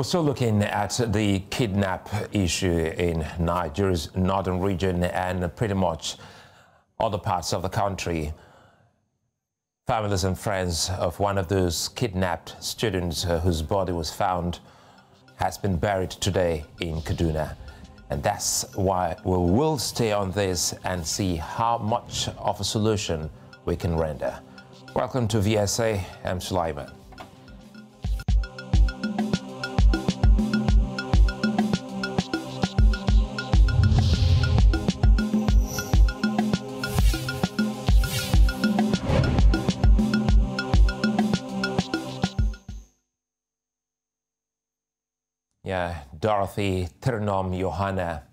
We're still looking at the kidnap issue in Nigeria's northern region and pretty much other parts of the country. Families and friends of one of those kidnapped students whose body was found has been buried today in Kaduna. And that's why we will stay on this and see how much of a solution we can render. Welcome to VSA. I'm Sulaiman. Dorothy, Ternum, Johanna,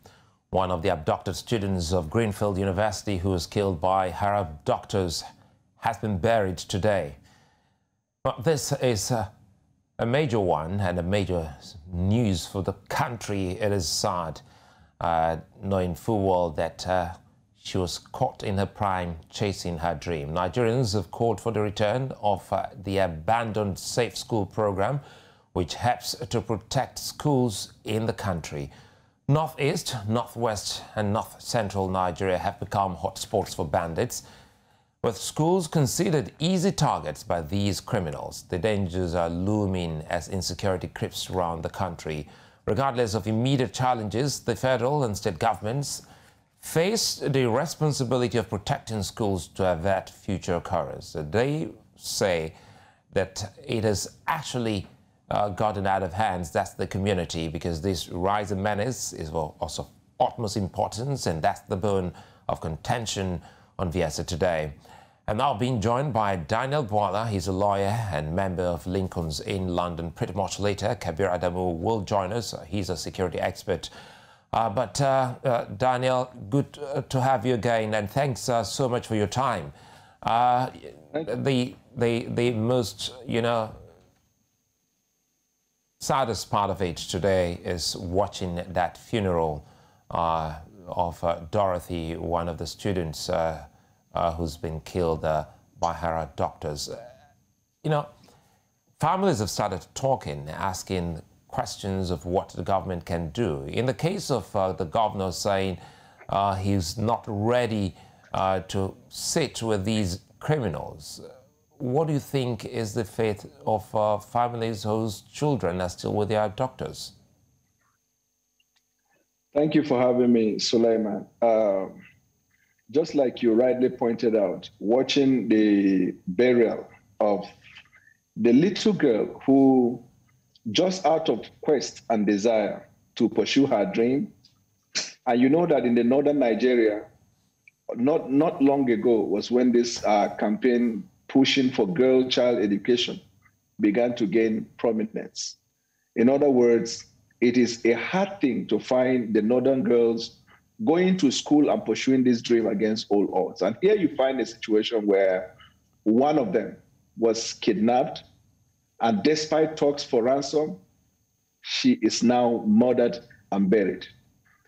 one of the abducted students of Greenfield University who was killed by her abductors, has been buried today. Well, this is a major one and a major news for the country. It is sad, knowing full well that she was caught in her prime chasing her dream. Nigerians have called for the return of the abandoned Safe School program, which helps to protect schools in the country. Northeast, Northwest and North Central Nigeria have become hotspots for bandits, with schools considered easy targets by these criminals. The dangers are looming as insecurity creeps around the country. Regardless of immediate challenges, the federal and state governments face the responsibility of protecting schools to avert future occurrence. They say that it has actually gotten out of hands. That's the community, because this rise of menace is also of utmost importance, and that's the bone of contention on VSA today. And now being joined by Daniel Ige. He's a lawyer and member of Lincoln's Inn London. Pretty much later, Kabir Adamu will join us. He's a security expert. Daniel, good to have you again, and thanks so much for your time. The most, saddest part of it today is watching that funeral of Dorothy, one of the students who's been killed by her abductors. Families have started talking, asking questions of what the government can do. In the case of the governor saying he's not ready to sit with these criminals, what do you think is the fate of families whose children are still with their abductors? Thank you for having me, Sulaiman. Just like you rightly pointed out, watching the burial of the little girl who, just out of quest and desire to pursue her dream, and you know that in the northern Nigeria, not long ago was when this campaign pushing for girl-child education began to gain prominence. In other words, it is a hard thing to find the northern girls going to school and pursuing this dream against all odds. And here you find a situation where one of them was kidnapped, and despite talks for ransom, she is now murdered and buried.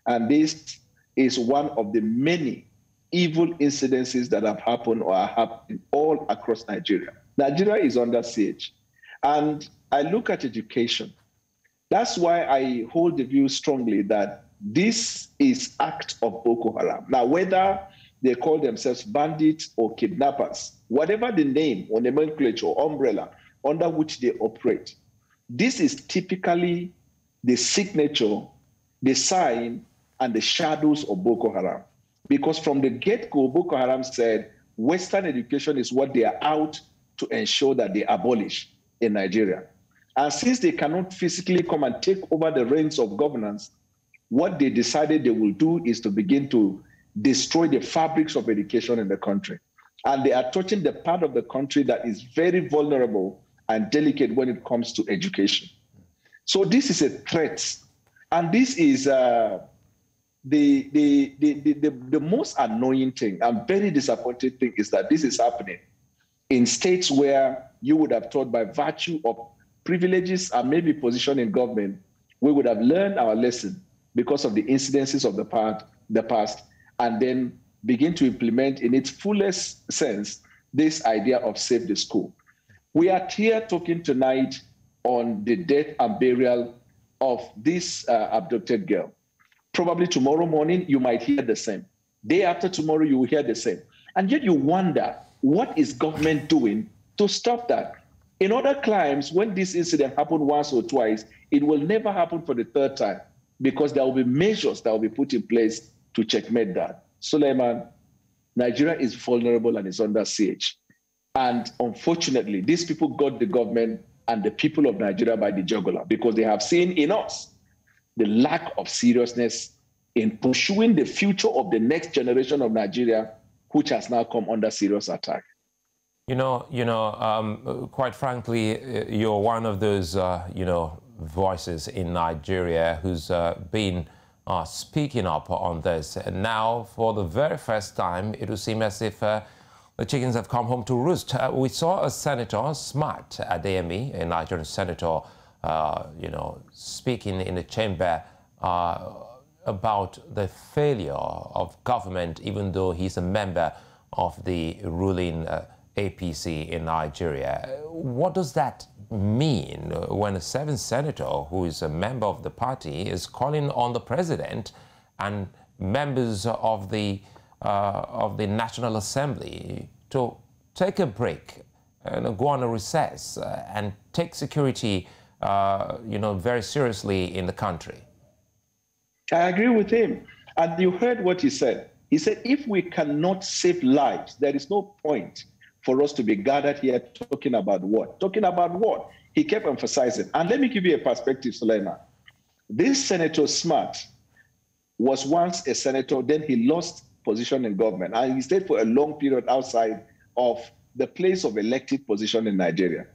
And this is one of the many evil incidences that have happened or are happening all across Nigeria. Nigeria is under siege. And I look at education. That's why I hold the view strongly that this is act of Boko Haram. Now, whether they call themselves bandits or kidnappers, whatever the name or nomenclature or umbrella under which they operate, this is typically the signature, the sign, and the shadows of Boko Haram. Because from the get-go, Boko Haram said Western education is what they are out to ensure that they abolish in Nigeria. And since they cannot physically come and take over the reins of governance, what they decided they will do is to begin to destroy the fabrics of education in the country. And they are touching the part of the country that is very vulnerable and delicate when it comes to education. So this is a threat. And this is the most annoying thing and very disappointing thing is that this is happening in states where you would have thought by virtue of privileges and maybe position in government, we would have learned our lesson because of the incidences of the past, and then begin to implement in its fullest sense this idea of save the school. We are here talking tonight on the death and burial of this abducted girl. Probably tomorrow morning, you might hear the same. Day after tomorrow, you will hear the same. And yet you wonder, what is government doing to stop that? In other climes, when this incident happened once or twice, it will never happen for the third time because there will be measures that will be put in place to checkmate that. Suleiman, Nigeria is vulnerable and is under siege. And unfortunately, these people got the government and the people of Nigeria by the jugular because they have seen in us the lack of seriousness in pursuing the future of the next generation of Nigeria, which has now come under serious attack. Quite frankly, you're one of those, voices in Nigeria who's been speaking up on this. And now, for the very first time, it would seem as if the chickens have come home to roost. We saw a senator, Smart Adeyemi, a Nigerian senator, speaking in the chamber about the failure of government, even though he's a member of the ruling APC in Nigeria. What does that mean when a seventh senator who is a member of the party is calling on the president and members of the National Assembly to take a break and go on a recess and take security, very seriously in the country? I agree with him. And you heard what he said. He said, if we cannot save lives, there is no point for us to be gathered here talking about what? Talking about what? He kept emphasizing. And let me give you a perspective, Suleiman. This Senator Smart was once a senator, then he lost position in government. And he stayed for a long period outside of the place of elected position in Nigeria.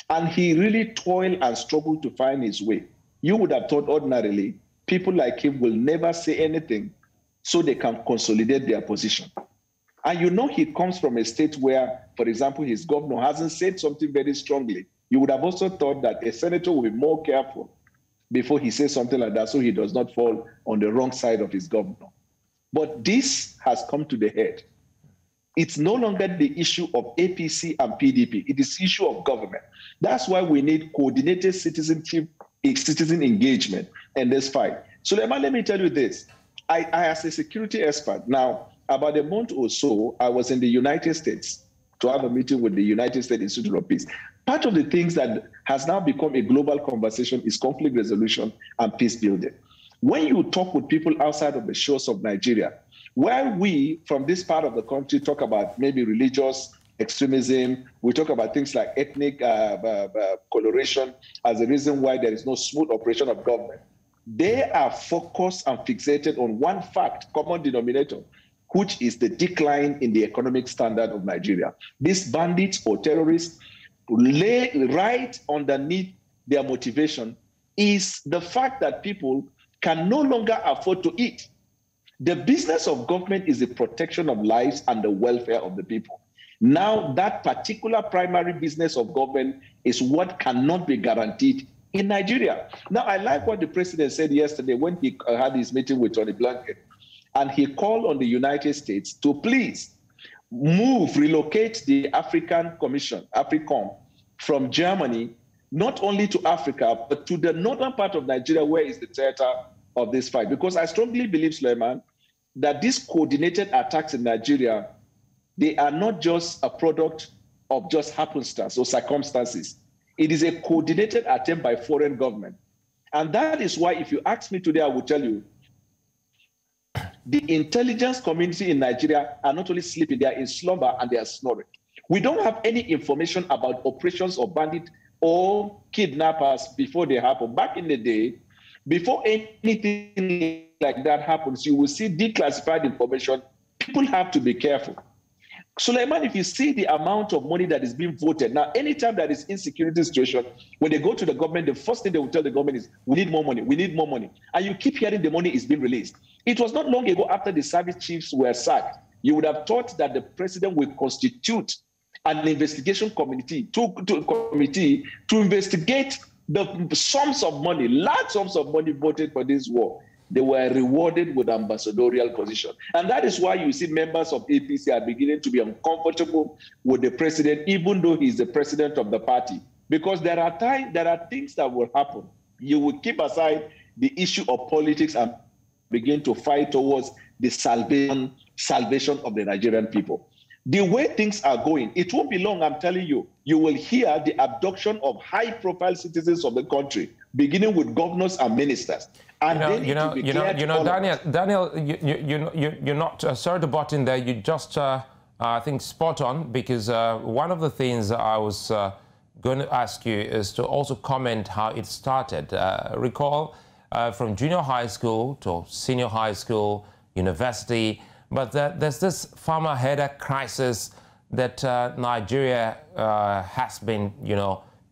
And he really toiled and struggled to find his way. You would have thought ordinarily, people like him will never say anything so they can consolidate their position. And he comes from a state where, for example, his governor hasn't said something very strongly. You would have also thought that a senator will be more careful before he says something like that so he does not fall on the wrong side of his governor. But this has come to the head. It's no longer the issue of APC and PDP. It is the issue of government. That's why we need coordinated citizen engagement in this fight. So let me tell you this. I as a security expert, now, about a month or so, I was in the United States to have a meeting with the United States Institute of Peace. Part of the things that has now become a global conversation is conflict resolution and peace building. When you talk with people outside of the shores of Nigeria, while we from this part of the country talk about maybe religious extremism, we talk about things like ethnic coloration as a reason why there is no smooth operation of government. They are focused and fixated on one fact, common denominator, which is the decline in the economic standard of Nigeria. These bandits or terrorists lay right underneath their motivation is the fact that people can no longer afford to eat. The business of government is the protection of lives and the welfare of the people. Now, that particular primary business of government is what cannot be guaranteed in Nigeria. Now, I like what the president said yesterday when he had his meeting with Tony Blanket, and he called on the United States to please relocate the African Commission, AFRICOM, from Germany, not only to Africa, but to the northern part of Nigeria, where is the theater of this fight. Because I strongly believe, Suleiman, that these coordinated attacks in Nigeria, they are not just a product of just happenstance or circumstances. It is a coordinated attempt by foreign government. And that is why, if you ask me today, I will tell you, the intelligence community in Nigeria are not only sleeping, they are in slumber and they are snoring. We don't have any information about operations of bandits or kidnappers before they happen. Back in the day, before anything like that happens, you will see declassified information. People have to be careful. Suleiman, if you see the amount of money that is being voted, now, anytime there is insecurity situation, when they go to the government, the first thing they will tell the government is, we need more money, we need more money. And you keep hearing the money is being released. It was not long ago after the service chiefs were sacked, you would have thought that the president will constitute an investigation committee to investigate the sums of money, large sums of money voted for this war. They were rewarded with ambassadorial position. And that is why you see members of APC are beginning to be uncomfortable with the president, even though he's the president of the party. Because there are things that will happen You will keep aside the issue of politics and begin to fight towards the salvation of the Nigerian people. The way things are going, it won't be long, I'm telling you. You will hear the abduction of high-profile citizens of the country, beginning with governors and ministers. And Daniel, you're not, sorry to butt in there, you just, I think, spot on, because one of the things I was going to ask you is to also comment how it started. Recall from junior high school to senior high school, university, but there's this farmer header crisis that Nigeria has been,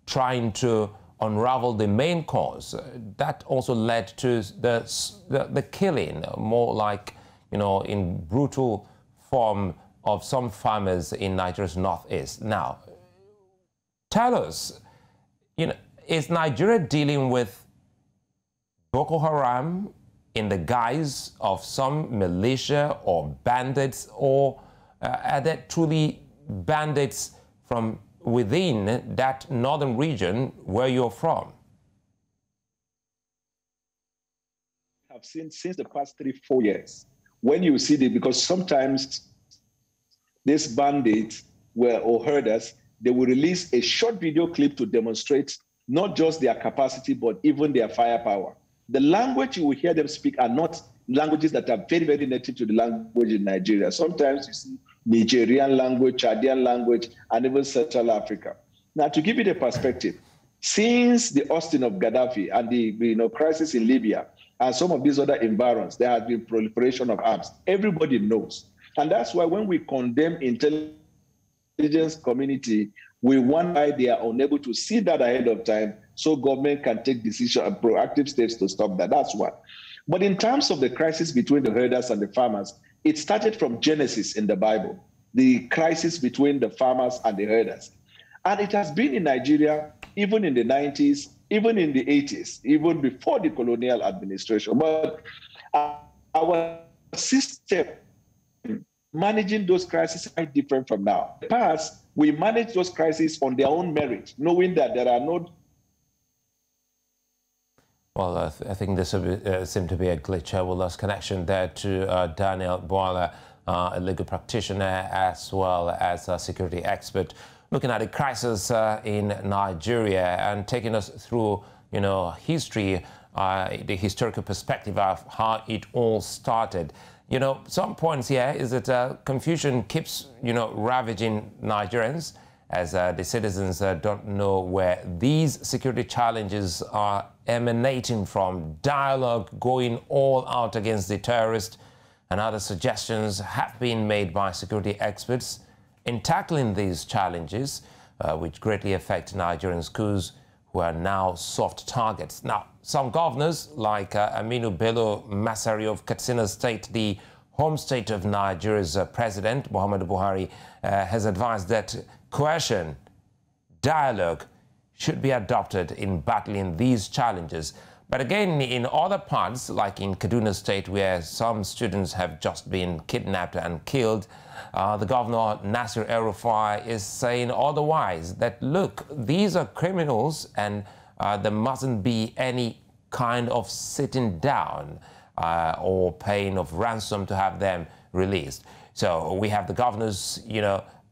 trying to unravel the main cause. That also led to the killing, more like, in brutal form of some farmers in Nigeria's northeast. Now, tell us, is Nigeria dealing with Boko Haram in the guise of some militia or bandits, or are there truly bandits from within that northern region where you're from? I've seen since the past 3-4 years, when you see it, because sometimes these bandits or herders, they will release a short video clip to demonstrate not just their capacity, but even their firepower. The language you will hear them speak are not languages that are very, very native to the language in Nigeria. Sometimes you see Nigerian language, Chadian language, and even Central Africa. Now, to give you the perspective, since the ousting of Gaddafi and the crisis in Libya and some of these other environs, there has been proliferation of arms. Everybody knows. And that's why when we condemn intelligence community, we wonder why they are unable to see that ahead of time so government can take decision and proactive steps to stop that. That's one. But in terms of the crisis between the herders and the farmers, it started from Genesis in the Bible, the crisis between the farmers and the herders. And it has been in Nigeria even in the 90s, even in the 80s, even before the colonial administration. But our system managing those crises is quite different from now. In the past, we managed those crises on their own merit, knowing that there are no... Well, I think this seemed to be a glitch. We lost connection there to Daniel Ige, a legal practitioner as well as a security expert, looking at the crisis in Nigeria and taking us through, history, the historical perspective of how it all started. Some points here is that confusion keeps, ravaging Nigerians as the citizens don't know where these security challenges are emanating from. Dialogue going all out against the terrorists and other suggestions have been made by security experts in tackling these challenges, which greatly affect Nigerian schools who are now soft targets. Now, some governors, like Aminu Bello Masari of Katsina State, the home state of Nigeria's president, Muhammadu Buhari, has advised that coercion, dialogue should be adopted in battling these challenges. But again, in other parts, like in Kaduna State, where some students have just been kidnapped and killed, the governor, Nasir El-Rufai, is saying otherwise, that, look, these are criminals and there mustn't be any kind of sitting down or paying of ransom to have them released. So we have the governors,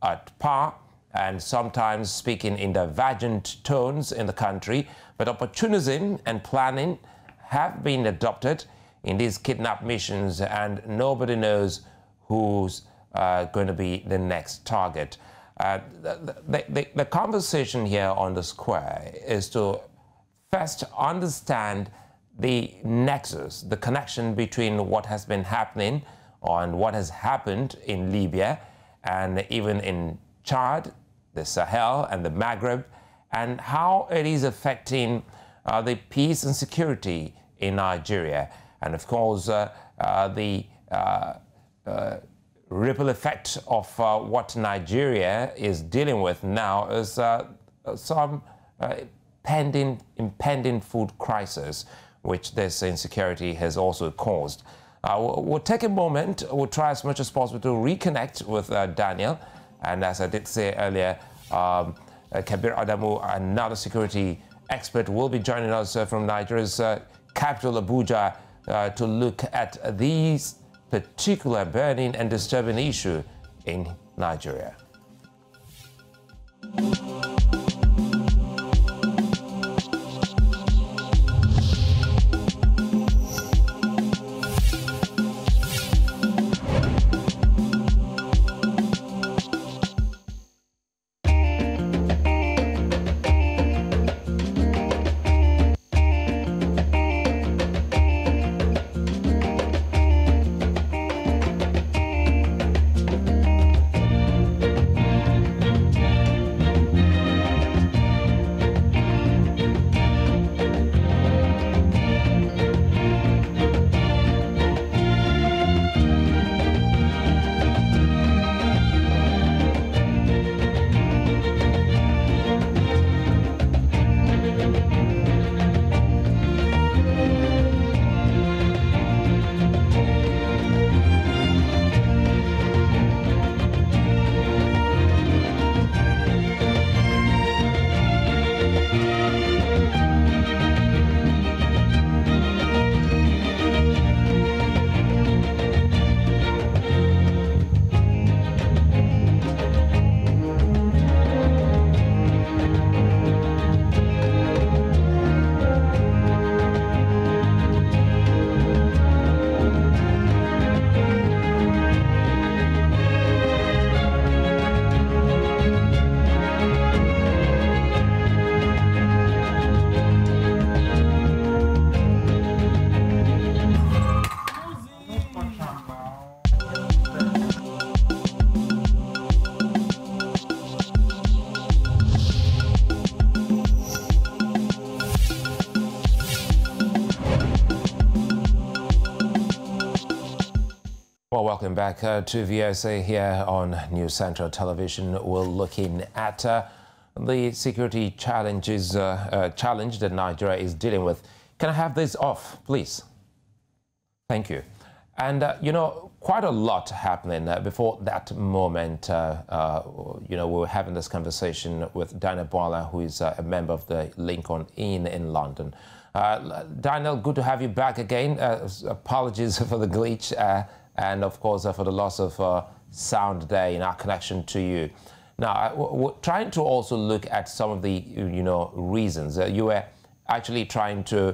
at par and sometimes speaking in divergent tones in the country, but opportunism and planning have been adopted in these kidnap missions, and nobody knows who's going to be the next target. The conversation here on the square is to first understand the nexus, the connection between what has been happening and what has happened in Libya and even in Chad, the Sahel and the Maghreb, and how it is affecting the peace and security in Nigeria. And of course, the ripple effect of what Nigeria is dealing with now is some impending food crisis, which this insecurity has also caused. We'll take a moment. We'll try as much as possible to reconnect with Daniel. And as I did say earlier, Kabir Adamu, another security expert will be joining us from Nigeria's capital, Abuja, to look at these particular burning and disturbing issue in Nigeria. Well, welcome back to VSA here on News Central Television. We're looking at the security challenge that Nigeria is dealing with. Can I have this off, please? Thank you. And, you know, quite a lot happening before that moment. You know, we were having this conversation with Daniel Ige, who is a member of the Lincoln Inn in London. Daniel, good to have you back again. Apologies for the glitch. And of course, for the loss of sound there in our connection to you. Now, we're trying to also look at some of the, you know, reasons. You were actually trying to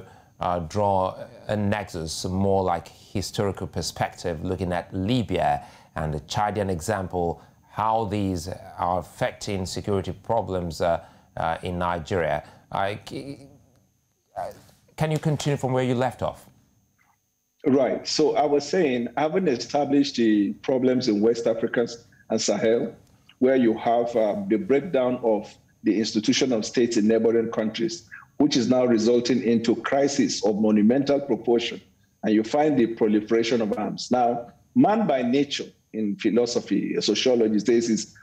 draw a nexus, more like historical perspective, looking at Libya and the Chadian example, how these are affecting security problems in Nigeria. Can you continue from where you left off? Right. So I was saying, having established the problems in West Africa and Sahel, where you have the breakdown of the institution of states in neighboring countries, which is now resulting into crisis of monumental proportion, and you find the proliferation of arms. Now, man by nature, in philosophy, sociology, says is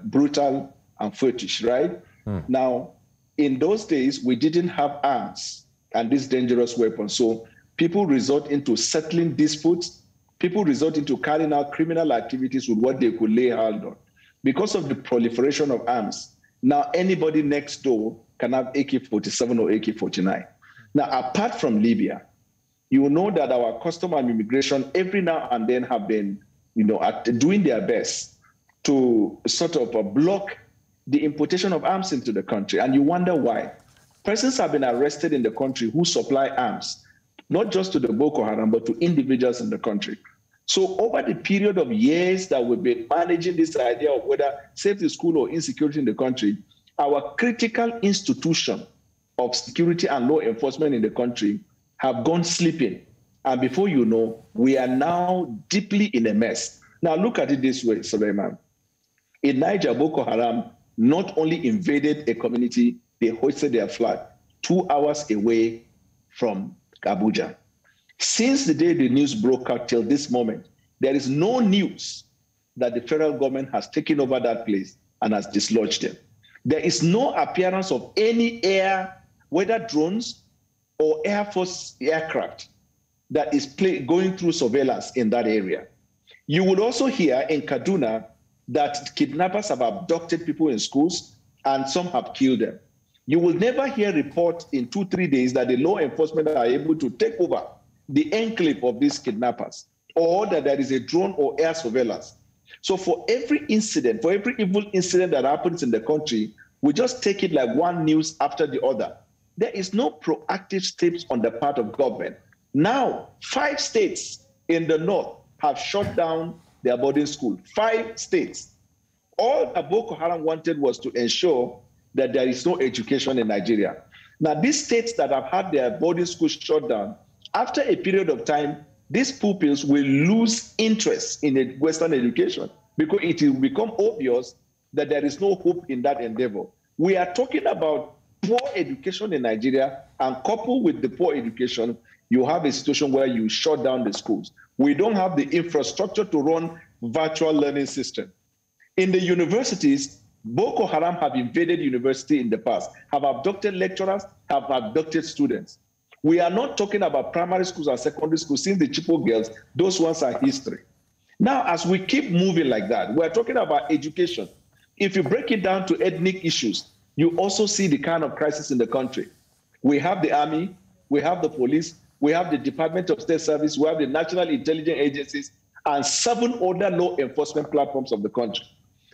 brutal and fetish, right? Now, in those days, we didn't have arms and these dangerous weapons. So people resort into settling disputes. People resort into carrying out criminal activities with what they could lay hold on. Because of the proliferation of arms, now anybody next door can have AK-47 or AK-49. Now, apart from Libya, you know that our custom and immigration every now and then have been, you know, doing their best to sort of block the importation of arms into the country. And you wonder why. Persons have been arrested in the country who supply arms, not just to the Boko Haram, but to individuals in the country. So over the period of years that we've been managing this idea of whether safety school or insecurity in the country, our critical institution of security and law enforcement in the country have gone sleeping. And before you know, we are now deeply in a mess. Now look at it this way, Suleiman. In Niger, Boko Haram not only invaded a community, they hoisted their flag 2 hours away from Abuja. Since the day the news broke out till this moment, there is no news that the federal government has taken over that place and has dislodged them. There is no appearance of any air, whether drones or Air Force aircraft, that is going through surveillance in that area. You would also hear in Kaduna that kidnappers have abducted people in schools and some have killed them. You will never hear reports in 2-3 days that the law enforcement are able to take over the enclave of these kidnappers, or that there is a drone or air surveillance. So for every incident, for every evil incident that happens in the country, we just take it like one news after the other. There is no proactive steps on the part of government. Now, 5 states in the north have shut down their boarding school. 5 states. All that Boko Haram wanted was to ensure that there is no education in Nigeria. Now, these states that have had their boarding schools shut down, after a period of time, these pupils will lose interest in Western education because it will become obvious that there is no hope in that endeavor. We are talking about poor education in Nigeria, and coupled with the poor education, you have a situation where you shut down the schools. We don't have the infrastructure to run virtual learning system. In the universities, Boko Haram have invaded university in the past, have abducted lecturers, have abducted students. We are not talking about primary schools and secondary schools. Since the Chipo girls, those ones are history. Now, as we keep moving like that, we're talking about education. If you break it down to ethnic issues, you also see the kind of crisis in the country. We have the army, we have the police, we have the Department of State Service, we have the National Intelligence Agencies, and 7 other law enforcement platforms of the country.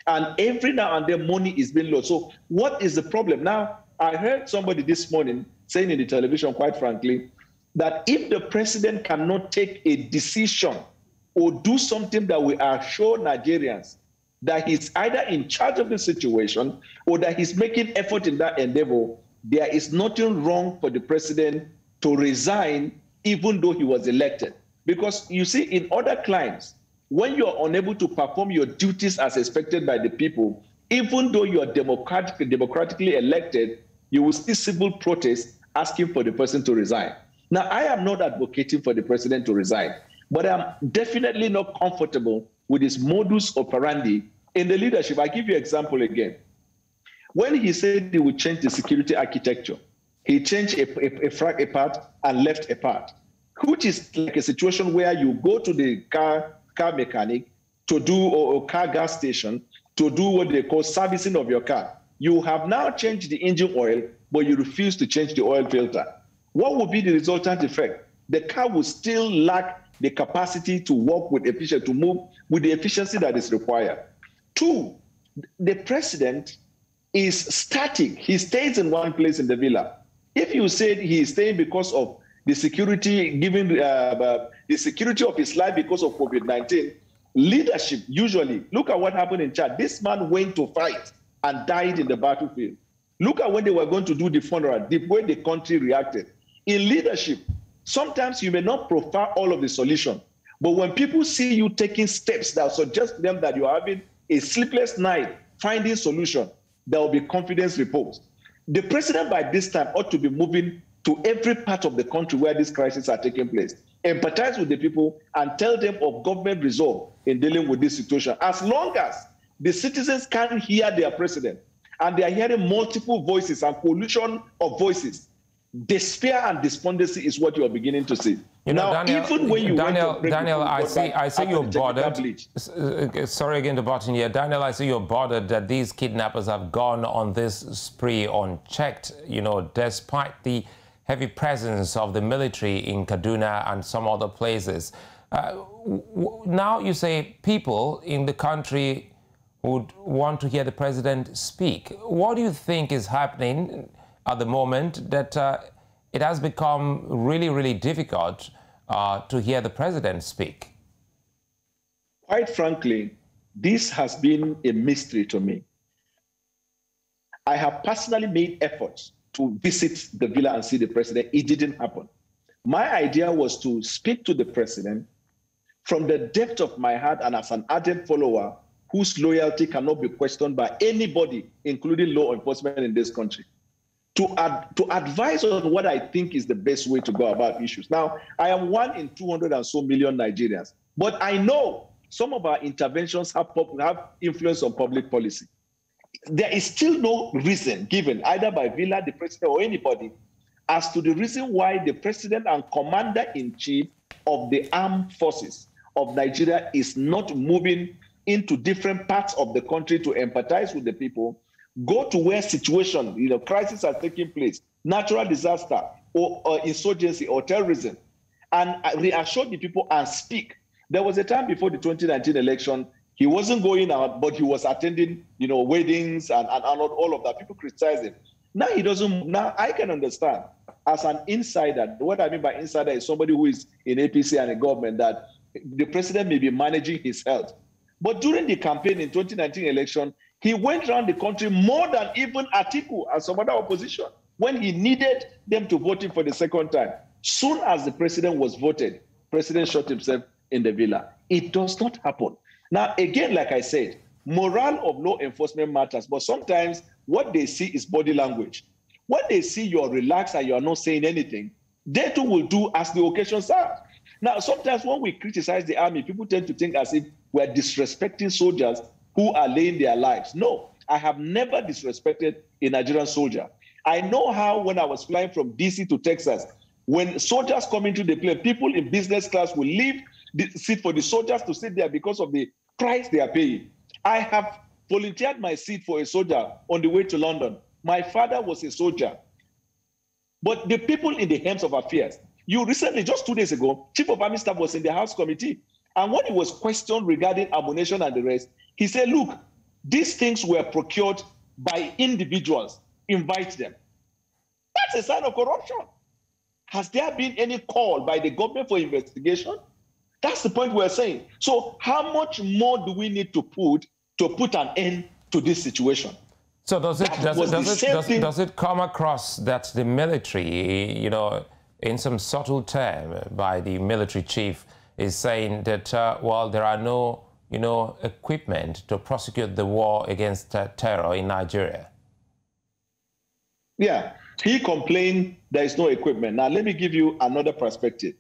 And every now and then, money is being lost. So what is the problem? Now, I heard somebody this morning saying in the television, quite frankly, that if the president cannot take a decision or do something that will assure Nigerians that he's either in charge of the situation or that he's making effort in that endeavor, there is nothing wrong for the president to resign even though he was elected. Because you see, in other climes, when you're unable to perform your duties as expected by the people, even though you are democratically elected, you will see civil protests asking for the person to resign. Now, I am not advocating for the president to resign, but I'm definitely not comfortable with his modus operandi in the leadership. I give you an example again. When he said he would change the security architecture, he changed a part and left a part, which is like a situation where you go to the car mechanic to do, or car gas station to do what they call servicing of your car. You have now changed the engine oil, but you refuse to change the oil filter. What will be the resultant effect? The car will still lack the capacity to work with efficiency, to move with the efficiency that is required. 2, the president is static. He stays in one place in the villa. If you said he is staying because of the security, given the security of his life because of COVID-19, leadership usually, look at what happened in Chad. This man went to fight and died in the battlefield. Look at when they were going to do the funeral, the way the country reacted. In leadership, sometimes you may not prefer all of the solution, but when people see you taking steps that suggest to them that you are having a sleepless night finding solution, there will be confidence reposed. The president by this time ought to be moving to every part of the country where these crises are taking place, empathize with the people and tell them of government resolve in dealing with this situation. As long as the citizens can't hear their president and they are hearing multiple voices and collusion of voices, despair and despondency is what you are beginning to see. You know, now, Daniel, even when you Daniel, I see you're bothered. Sorry again to butt in here. Daniel, I see you're bothered that these kidnappers have gone on this spree unchecked, you know, despite the heavy presence of the military in Kaduna and some other places. Now you say people in the country would want to hear the president speak. What do you think is happening at the moment that it has become really, really difficult to hear the president speak? Quite frankly, this has been a mystery to me. I have personally made efforts to visit the villa and see the president. It didn't happen. My idea was to speak to the president from the depth of my heart and as an ardent follower whose loyalty cannot be questioned by anybody, including law enforcement in this country, to advise on what I think is the best way to go about issues. Now, I am 1 in 200 and so million Nigerians, but I know some of our interventions have influence on public policy. There is still no reason given, either by Villa, the president, or anybody, as to the reason why the president and commander-in-chief of the armed forces of Nigeria is not moving into different parts of the country to empathize with the people, go to where situation, crisis are taking place, natural disaster, or insurgency or terrorism, and reassure the people and speak. There was a time before the 2019 election, he wasn't going out, but he was attending, weddings and all of that. People criticize him. Now he doesn't. Now I can understand as an insider. What I mean by insider is somebody who is in APC and a government that the president may be managing his health. But during the campaign in 2019 election, he went around the country more than even Atiku and some other opposition when he needed them to vote him for the second time. Soon as the president was voted, president shot himself in the villa. It does not happen. Now, again, like I said, morale of law enforcement matters, but sometimes what they see is body language. When they see you're relaxed and you're not saying anything, they too will do as the occasion serves. Now, sometimes when we criticize the army, people tend to think as if we're disrespecting soldiers who are laying their lives. No, I have never disrespected a Nigerian soldier. I know how when I was flying from DC to Texas, when soldiers come into the plane, people in business class will leave the seat for the soldiers to sit there because of the price they are paying. I have volunteered my seat for a soldier on the way to London. My father was a soldier. But the people in the helms of affairs, you recently, just 2 days ago, Chief of Army Staff was in the House Committee. And when he was questioned regarding ammunition and the rest, he said, look, these things were procured by individuals. Invite them. That's a sign of corruption. Has there been any call by the government for investigation? That's the point we're saying. So how much more do we need to put an end to this situation? So does it come across that the military, in some subtle term by the military chief is saying that, well, there are no, equipment to prosecute the war against terror in Nigeria? Yeah, he complained there is no equipment. Now, let me give you another perspective.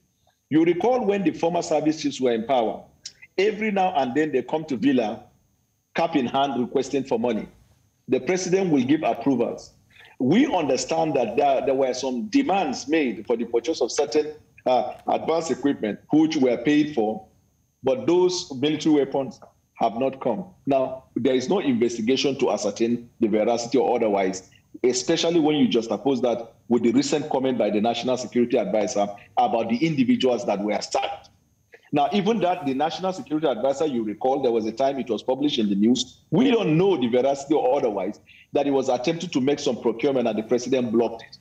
You recall when the former service chiefs were in power, every now and then they come to Villa, cap in hand, requesting for money. The president will give approvals. We understand that there were some demands made for the purchase of certain advanced equipment, which were paid for, but those military weapons have not come. Now, there is no investigation to ascertain the veracity or otherwise, especially when you juxtapose that with the recent comment by the National Security Advisor about the individuals that were sacked. Now, even that, the National Security Advisor, you recall, there was a time it was published in the news. We don't know the veracity or otherwise, that it was attempted to make some procurement and the president blocked it.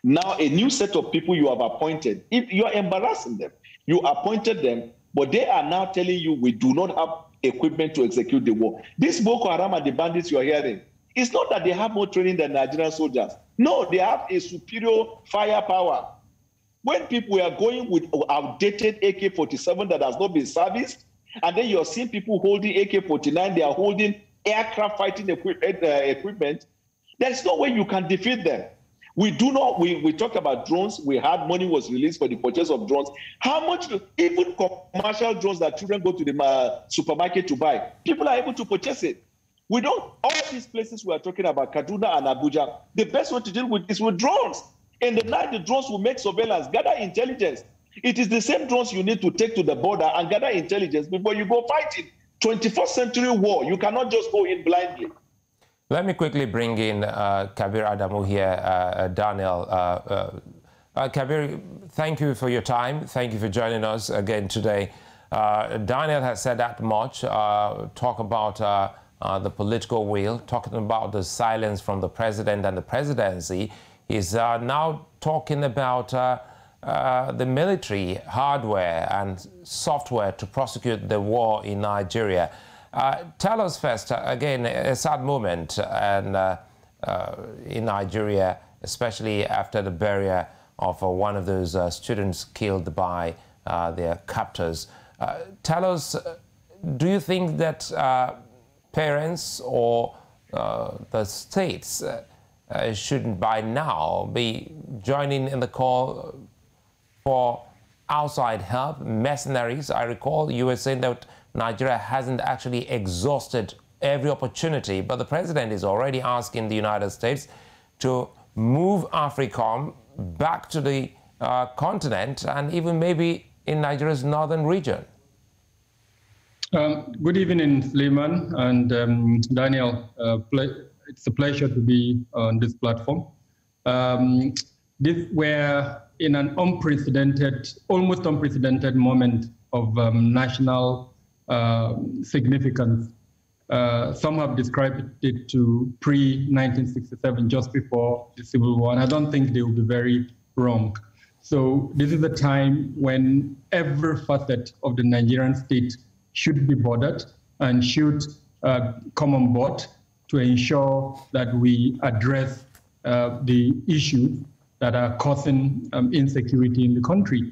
Now, a new set of people you have appointed, if you are embarrassing them, you appointed them, but they are now telling you we do not have equipment to execute the war. This Boko Haram and the bandits you are hearing, it's not that they have more training than Nigerian soldiers. No, they have a superior firepower. When people are going with outdated AK-47 that has not been serviced, and then you're seeing people holding AK-49, they are holding aircraft fighting equipment, there's no way you can defeat them. We talked about drones. We had money was released for the purchase of drones. How much, even commercial drones that children go to the supermarket to buy, people are able to purchase it. We don't, all these places we are talking about, Kaduna and Abuja, the best way to deal with is with drones. In the night, the drones will make surveillance, gather intelligence. It is the same drones you need to take to the border and gather intelligence before you go fighting. 21st century war, you cannot just go in blindly. Let me quickly bring in Kabir Adamu here, Daniel. Kabir, thank you for your time. Thank you for joining us again today. Daniel has said that much, talk about the political will, talking about the silence from the president and the presidency. He's now talking about the military hardware and software to prosecute the war in Nigeria. Tell us first, again, a sad moment and, in Nigeria, especially after the burial of one of those students killed by their captors. Tell us, do you think that parents or the states should by now be joining in the call for outside help, mercenaries? I recall you were saying that Nigeria hasn't actually exhausted every opportunity, but the president is already asking the United States to move AFRICOM back to the continent and even maybe in Nigeria's northern region. Good evening, Lehman and Daniel. It's a pleasure to be on this platform. We're in an almost unprecedented moment of national significance. Some have described it to pre-1967, just before the Civil War, and I don't think they will be very wrong. So this is a time when every facet of the Nigerian state should be bothered and should come on board to ensure that we address the issues that are causing insecurity in the country.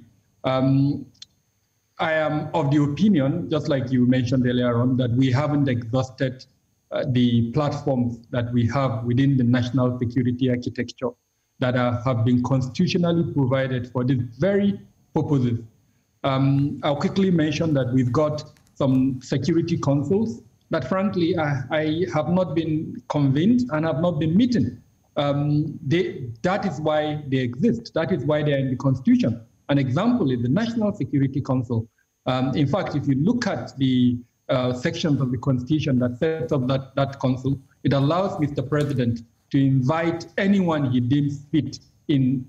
I am of the opinion, just like you mentioned earlier on, that we haven't exhausted the platforms that we have within the national security architecture that have been constitutionally provided for these very purposes. I'll quickly mention that we've got some security councils that, frankly, I have not been convinced and have not been meeting. That is why they exist. That is why they are in the Constitution. An example is the National Security Council. In fact, if you look at the sections of the Constitution that sets up that council, it allows Mr. President to invite anyone he deems fit in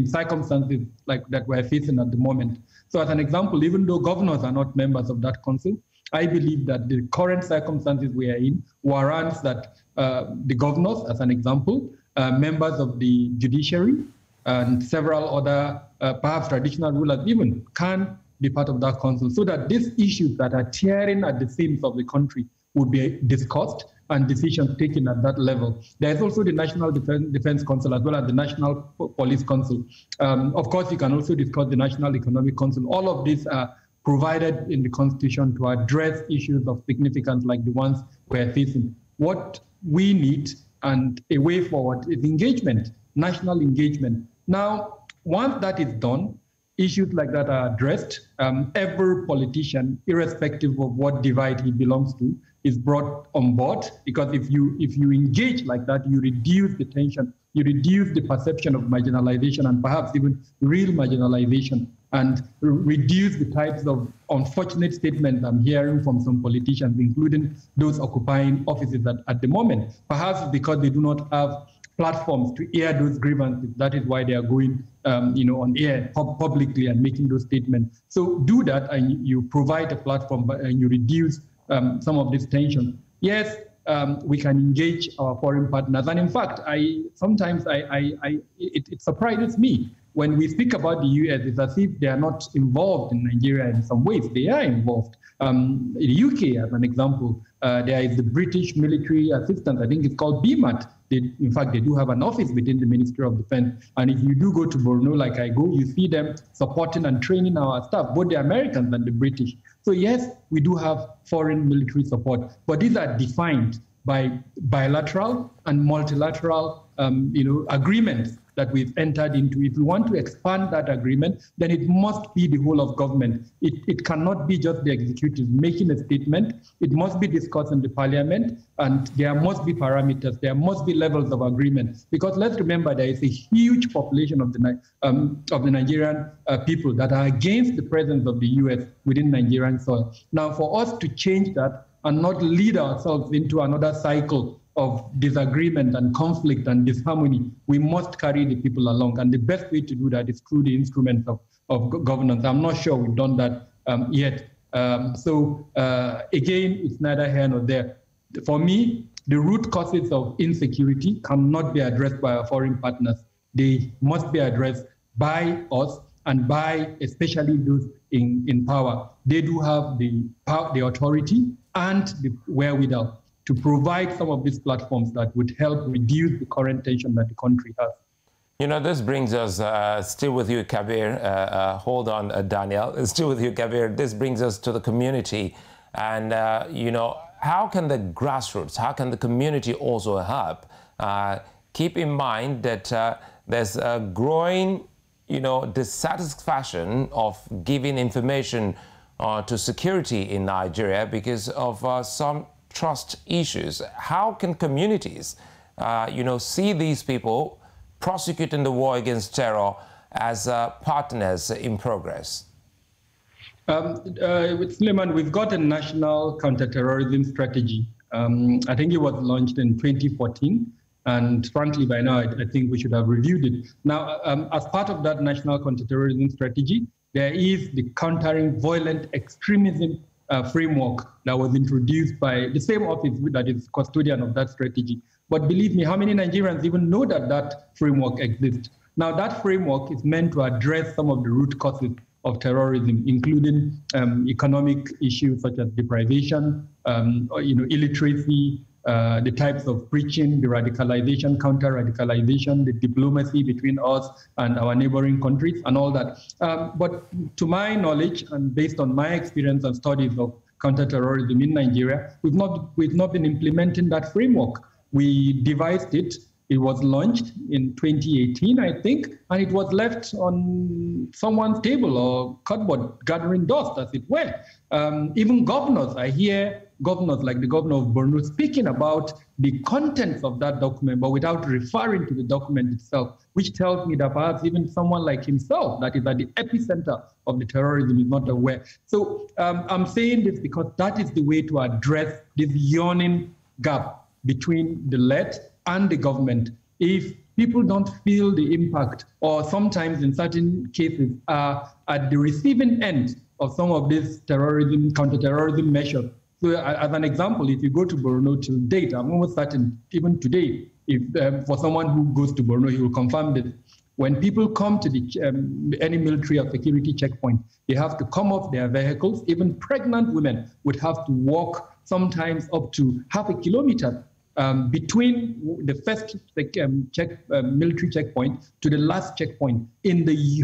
circumstances like that we're facing at the moment. So as an example, even though governors are not members of that council, I believe that the current circumstances we are in warrants that the governors, as an example, members of the judiciary and several other perhaps traditional rulers even can be part of that council, so that these issues that are tearing at the seams of the country would be discussed and decisions taken at that level. There's also the National Defense Council as well as the National Police Council. Of course, you can also discuss the National Economic Council. All of these are provided in the Constitution to address issues of significance like the ones we're facing. What we need and a way forward is engagement, national engagement. Now, once that is done, issues like that are addressed. Every politician, irrespective of what divide he belongs to, is brought on board, because if you engage like that, you reduce the tension, you reduce the perception of marginalization and perhaps even real marginalization, and reduce the types of unfortunate statements I'm hearing from some politicians, including those occupying offices at the moment, perhaps because they do not have platforms to air those grievances. That is why they are going on air publicly and making those statements. So do that, and you provide a platform and you reduce some of this tension. Yes, we can engage our foreign partners. And in fact, it surprises me when we speak about the US. It's as if they are not involved in Nigeria in some ways. They are involved. The UK, as an example, there is the British military assistance. I think it's called BMAT. In fact, they do have an office within the Ministry of Defense. And if you do go to Borno, like I go, you see them supporting and training our staff, both the Americans and the British. So yes, we do have foreign military support, but these are defined by bilateral and multilateral agreements that we've entered into. If we want to expand that agreement, then it must be the whole of government. It cannot be just the executive making a statement. It must be discussed in the parliament, and there must be parameters. There must be levels of agreement. Because let's remember, there is a huge population of the Nigerian people that are against the presence of the US within Nigerian soil. Now, for us to change that and not lead ourselves into another cycle of disagreement and conflict and disharmony, we must carry the people along. And the best way to do that is through the instruments of governance. I'm not sure we've done that yet. Again, it's neither here nor there. For me, the root causes of insecurity cannot be addressed by our foreign partners. They must be addressed by us and by especially those in power. They do have the authority and the wherewithal to provide some of these platforms that would help reduce the current tension that the country has. You know, this brings us, still with you, Kabir, hold on, Daniel, still with you, Kabir, this brings us to the community. And, how can the grassroots, how can the community also help? Keep in mind that there's a growing, dissatisfaction of giving information to security in Nigeria because of some trust issues. How can communities, see these people prosecuting the war against terror as partners in progress? With Suleiman, we've got a national counterterrorism strategy I think it was launched in 2014. And frankly, by now, I think we should have reviewed it. Now, as part of that national counterterrorism strategy, there is the countering violent extremism framework that was introduced by the same office that is custodian of that strategy. But believe me, how many Nigerians even know that that framework exists? Now, that framework is meant to address some of the root causes of terrorism, including economic issues such as deprivation, illiteracy, the types of preaching, the radicalization, counter-radicalization, the diplomacy between us and our neighboring countries, and all that. But to my knowledge, and based on my experience and studies of counter-terrorism in Nigeria, we've not been implementing that framework. We devised it. It was launched in 2018, I think, and it was left on someone's table or cupboard, gathering dust, as it were. Even governors, I hear governors like the governor of Borno speaking about the contents of that document, but without referring to the document itself, which tells me that perhaps even someone like himself, that is at the epicenter of the terrorism, is not aware. So I'm saying this because that is the way to address this yawning gap between the left and the government. If people don't feel the impact, or sometimes in certain cases are at the receiving end of some of these terrorism, counterterrorism measures. So as an example, if you go to Borno till date, I'm almost certain, even today, if for someone who goes to Borno, he will confirm that when people come to the any military or security checkpoint, they have to come off their vehicles. Even pregnant women would have to walk sometimes up to half a kilometer between the first military checkpoint to the last checkpoint in the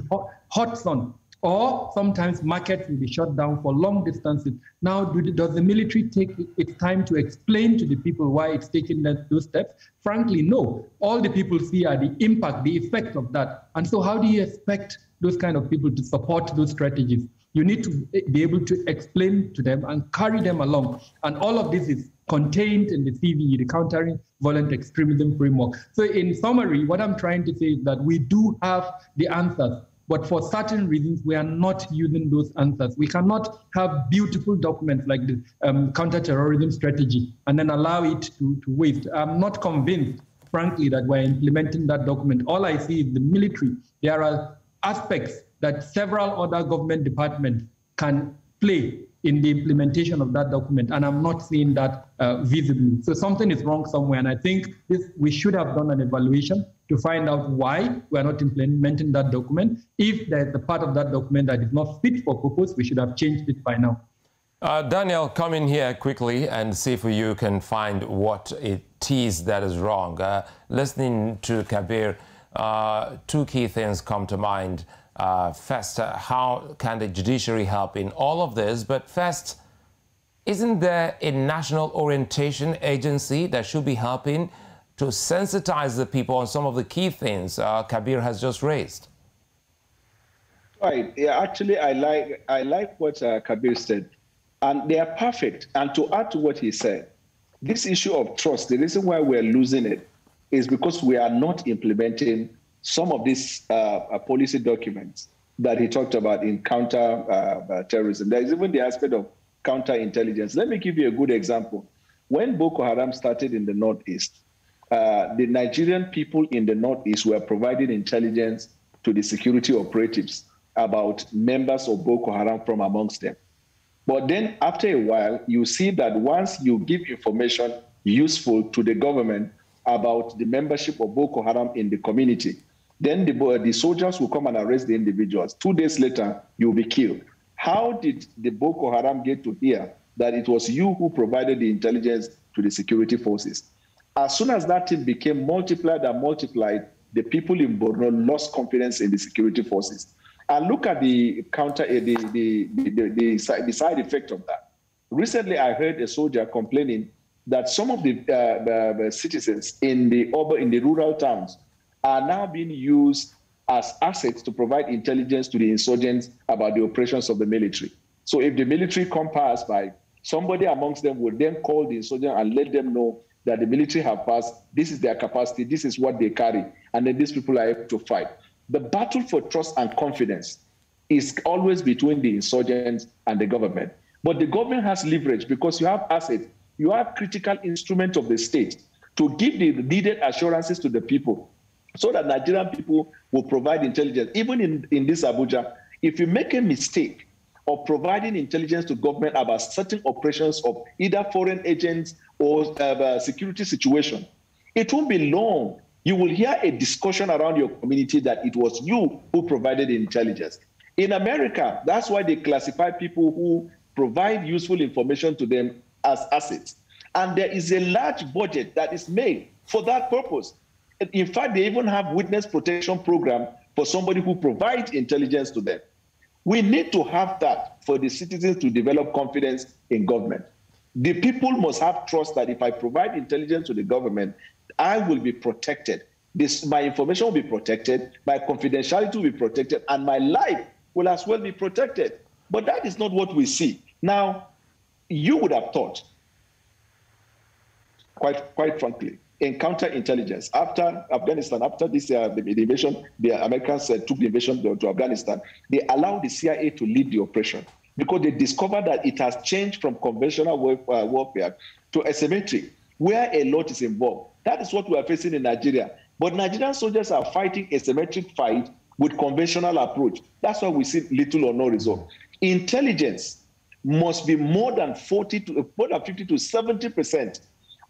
hot sun. Or sometimes markets will be shut down for long distances. Now, does the military take its time to explain to the people why it's taking those steps? Frankly, no. All the people see are the impact, the effect of that. And so how do you expect those kind of people to support those strategies? You need to be able to explain to them and carry them along. And all of this is contained in the CVE, the Countering Violent Extremism Framework. So in summary, what I'm trying to say is that we do have the answers, but for certain reasons, we are not using those answers. We cannot have beautiful documents like the counterterrorism strategy and then allow it to waste. I'm not convinced, frankly, that we're implementing that document. All I see is the military. There are aspects that several other government departments can play in the implementation of that document, and I'm not seeing that visibly. So something is wrong somewhere, and I think we should have done an evaluation to find out why we are not implementing that document. If there's a part of that document that is not fit for purpose, we should have changed it by now. Daniel, come in here quickly and see if you can find what it is that is wrong. Listening to Kabir, two key things come to mind. First, how can the judiciary help in all of this? But first, isn't there a national orientation agency that should be helping to sensitize the people on some of the key things Kabir has just raised? Right. Yeah, actually, I like what Kabir said. And they are perfect. And to add to what he said, this issue of trust, the reason why we're losing it is because we are not implementing some of these policy documents that he talked about in counter-terrorism. There is even the aspect of counterintelligence. Let me give you a good example. When Boko Haram started in the Northeast, the Nigerian people in the Northeast were providing intelligence to the security operatives about members of Boko Haram from amongst them. But then after a while, you see that once you give information useful to the government about the membership of Boko Haram in the community, then the soldiers will come and arrest the individuals. 2 days later, you'll be killed. How did the Boko Haram get to hear that it was you who provided the intelligence to the security forces? As soon as that thing became multiplied and multiplied, the people in Borno lost confidence in the security forces. And look at the side effect of that. Recently, I heard a soldier complaining that some of the citizens in the rural towns are now being used as assets to provide intelligence to the insurgents about the operations of the military. So if the military come pass by, somebody amongst them will then call the insurgent and let them know that the military have passed, this is their capacity, this is what they carry, and then these people are able to fight. The battle for trust and confidence is always between the insurgents and the government. But the government has leverage because you have assets you have critical instruments of the state to give the needed assurances to the people so that Nigerian people will provide intelligence. Even in this Abuja, if you make a mistake of providing intelligence to government about certain operations of either foreign agents or security situation, it won't be long. You will hear a discussion around your community that it was you who provided the intelligence. In America, that's why they classify people who provide useful information to them as assets. And there is a large budget that is made for that purpose. In fact, they even have witness protection program for somebody who provides intelligence to them. We need to have that for the citizens to develop confidence in government. The people must have trust that if I provide intelligence to the government, I will be protected. My information will be protected, my confidentiality will be protected, and my life will as well be protected. But that is not what we see. Now, you would have thought, quite frankly, in counterintelligence, after Afghanistan, after this the invasion, the Americans took the invasion to Afghanistan, they allowed the CIA to lead the operation because they discovered that it has changed from conventional warfare to asymmetric, where a lot is involved. That is what we are facing in Nigeria. But Nigerian soldiers are fighting a symmetric fight with conventional approach. That's why we see little or no result. Intelligence must be more than 50 to 70%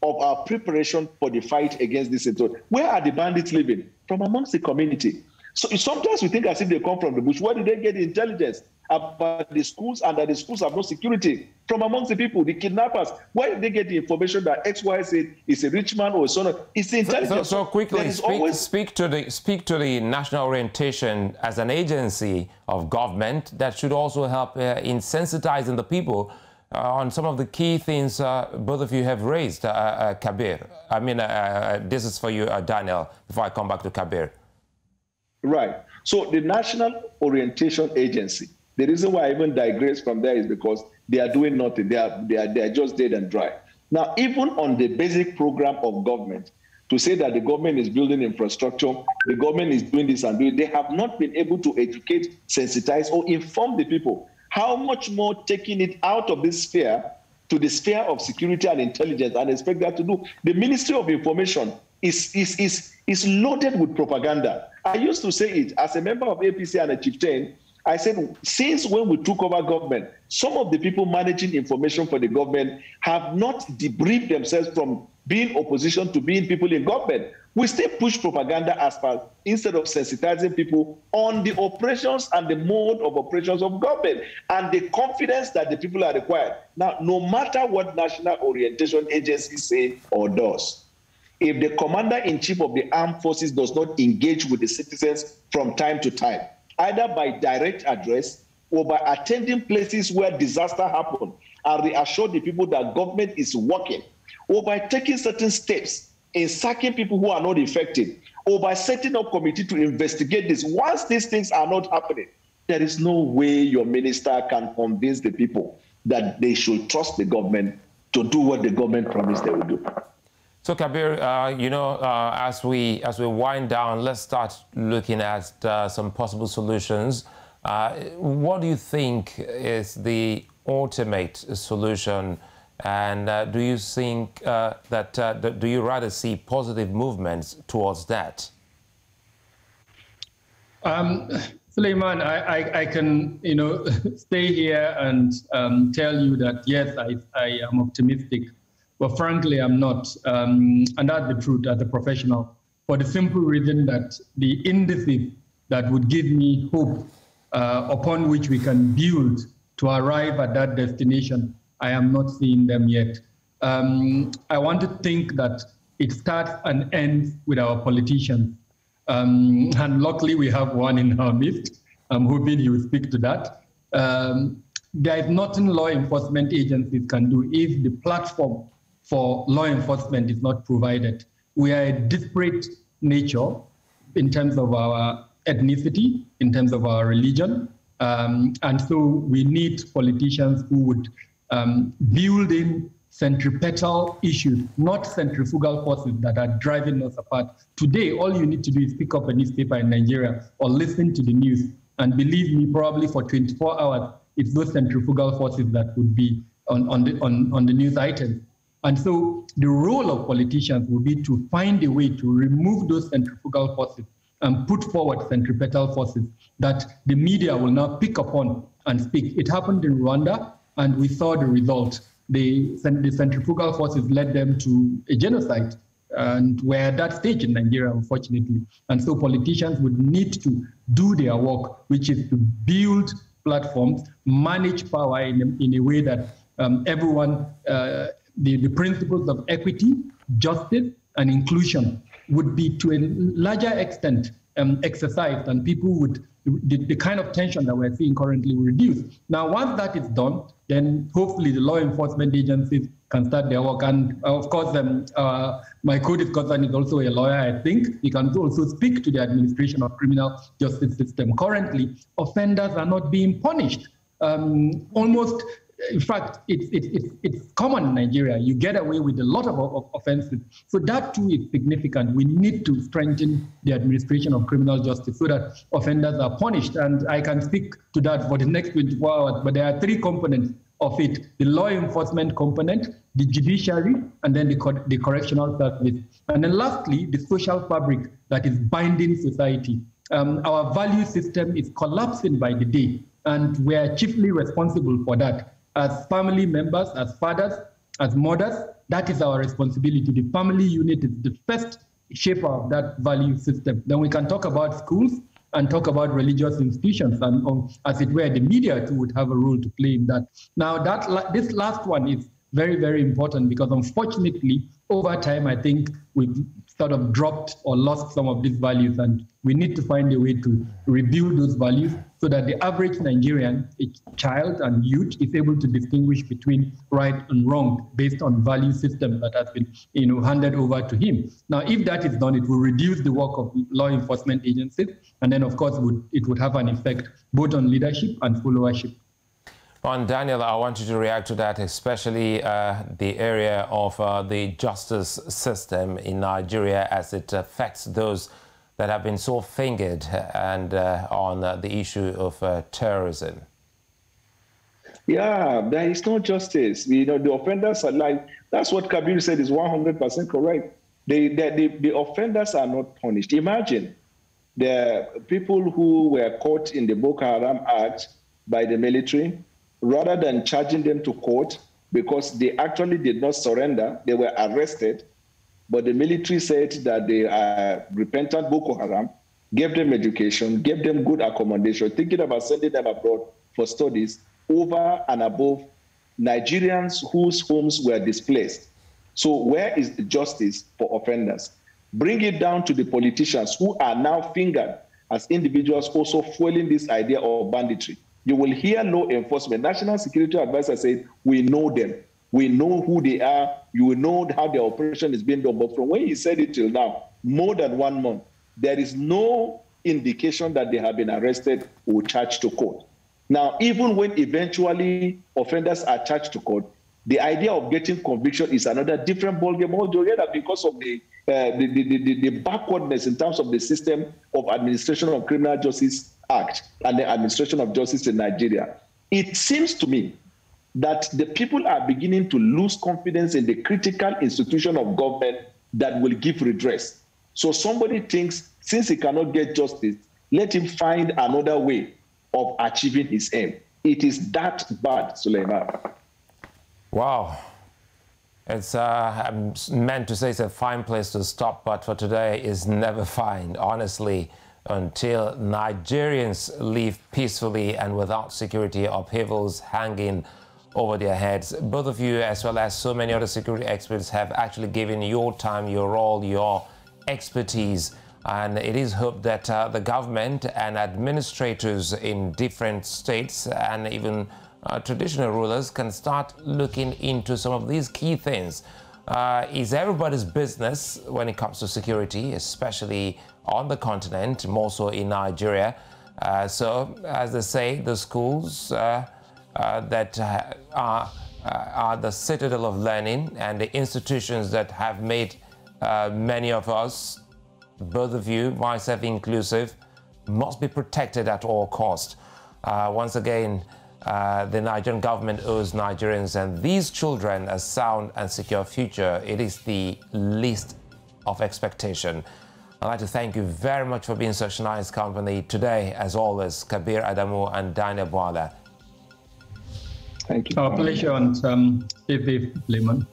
of our preparation for the fight against this. Where are the bandits living? From amongst the community. So sometimes we think as if they come from the bush. Where do they get the intelligence about the schools and that the schools have no security? From amongst the people, the kidnappers. Where do they get the information that XY is a rich man or a son? It's the intelligence. So quickly, speak to the national orientation as an agency of government that should also help in sensitizing the people on some of the key things both of you have raised, Kabir. I mean, this is for you, Daniel, before I come back to Kabir. Right. So the National Orientation Agency, the reason why I even digress from there is because they are doing nothing. They are just dead and dry. Now, even on the basic program of government, to say that the government is building infrastructure, the government is doing this and doing, they have not been able to educate, sensitize, or inform the people. How much more taking it out of this sphere to the sphere of security and intelligence and expect that to do? The Ministry of Information is loaded with propaganda. I used to say it as a member of APC and a chieftain. I said, since when we took over government, some of the people managing information for the government have not debriefed themselves from being opposition to being people in government. We still push propaganda as far instead of sensitizing people on the operations and the mode of operations of government and the confidence that the people are required. Now, no matter what National Orientation Agency say or does, if the commander-in-chief of the armed forces does not engage with the citizens from time to time, either by direct address or by attending places where disaster happen and reassure the people that government is working, or by taking certain steps in sacking people who are not effective, or by setting up committee to investigate this, once these things are not happening, there is no way your minister can convince the people that they should trust the government to do what the government promised they would do. So Kabir, as we wind down, let's start looking at some possible solutions. What do you think is the ultimate solution? And do you think do you rather see positive movements towards that? Suleiman, I can stay here and tell you that yes, I am optimistic. But frankly, I'm not. And that's the truth as a professional, for the simple reason that the indices that would give me hope upon which we can build to arrive at that destination, I am not seeing them yet. I want to think that it starts and ends with our politicians. And luckily, we have one in our midst. I'm hoping he will speak to that. There is nothing law enforcement agencies can do if the platform for law enforcement is not provided. We are a disparate nature in terms of our ethnicity, in terms of our religion. And so we need politicians who would build in centripetal issues, not centrifugal forces that are driving us apart. Today, all you need to do is pick up a newspaper in Nigeria or listen to the news. And believe me, probably for 24 hours, it's those centrifugal forces that would be on the news items. And so the role of politicians will be to find a way to remove those centrifugal forces and put forward centripetal forces that the media will now pick upon and speak. It happened in Rwanda, and we saw the result. The centrifugal forces led them to a genocide, and we're at that stage in Nigeria, unfortunately. And so politicians would need to do their work, which is to build platforms, manage power in a way that everyone, the principles of equity, justice, and inclusion would be to a larger extent exercised, and people would, the kind of tension that we're seeing currently will reduce. Now, once that is done, then hopefully the law enforcement agencies can start their work. And of course, my co-discussant is also a lawyer, I think. He can also speak to the administration of criminal justice system. Currently, offenders are not being punished. Almost, in fact, it's common in Nigeria. You get away with a lot of offenses. So that too is significant. We need to strengthen the administration of criminal justice so that offenders are punished. And I can speak to that for the next 24 hours, but there are three components of it: the law enforcement component, the judiciary, and then the correctional service. And then lastly, the social fabric that is binding society. Our value system is collapsing by the day, and we are chiefly responsible for that. As family members, as fathers, as mothers, that is our responsibility. The family unit is the first shaper of that value system. Then we can talk about schools and talk about religious institutions, and as it were, the media too would have a role to play in that. Now, this last one is very, very important, because unfortunately, over time, I think we've sort of dropped or lost some of these values, and we need to find a way to rebuild those values so that the average Nigerian, a child and youth, is able to distinguish between right and wrong based on value system that has been, handed over to him. Now, if that is done, it will reduce the work of law enforcement agencies, and then, of course, it would have an effect both on leadership and followership. And Daniel, I want you to react to that, especially the area of the justice system in Nigeria as it affects those that have been so fingered and on the issue of terrorism. Yeah, there is no justice. The offenders are like, that's what Kabir said is 100% correct. The offenders are not punished. Imagine the people who were caught in the Boko Haram Act by the military, rather than charging them to court because they actually did not surrender, they were arrested. But the military said that they are repentant Boko Haram, gave them education, gave them good accommodation, thinking about sending them abroad for studies, over and above Nigerians whose homes were displaced. So where is the justice for offenders? Bring it down to the politicians who are now fingered as individuals also fueling this idea of banditry. You will hear law enforcement, National Security Advisor say, we know them. We know who they are. You will know how their operation is being done. But from when he said it till now, more than 1 month, there is no indication that they have been arrested or charged to court. Now, even when eventually offenders are charged to court, the idea of getting conviction is another different ballgame altogether because of the backwardness in terms of the system of administration of criminal justice Act and the administration of justice in Nigeria. It seems to me that the people are beginning to lose confidence in the critical institution of government that will give redress. So somebody thinks, since he cannot get justice, let him find another way of achieving his aim. It is that bad, Suleiman. Wow. It's I'm meant to say it's a fine place to stop, but for today is never fine, honestly, until Nigerians live peacefully and without security upheavals hanging over their heads. Both of you, as well as so many other security experts, have actually given your time, your role, your expertise. And it is hoped that the government and administrators in different states and even traditional rulers can start looking into some of these key things. It's everybody's business when it comes to security, especially on the continent, more so in Nigeria. So, as they say, the schools that are the citadel of learning and the institutions that have made many of us, both of you, myself inclusive, must be protected at all costs. Once again, the Nigerian government owes Nigerians and these children a sound and secure future. It is the least of expectation. I'd like to thank you very much for being such nice company today, as always, Kabir Adamu and Daniel Ige. Thank you. Our pleasure, and stay Lehman.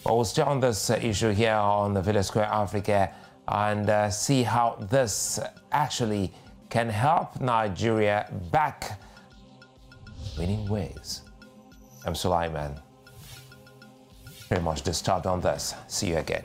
Well, we'll stay on this issue here on the Village Square Africa and see how this actually can help Nigeria back winning ways. I'm Sulaiman. Very much disturbed on this. See you again.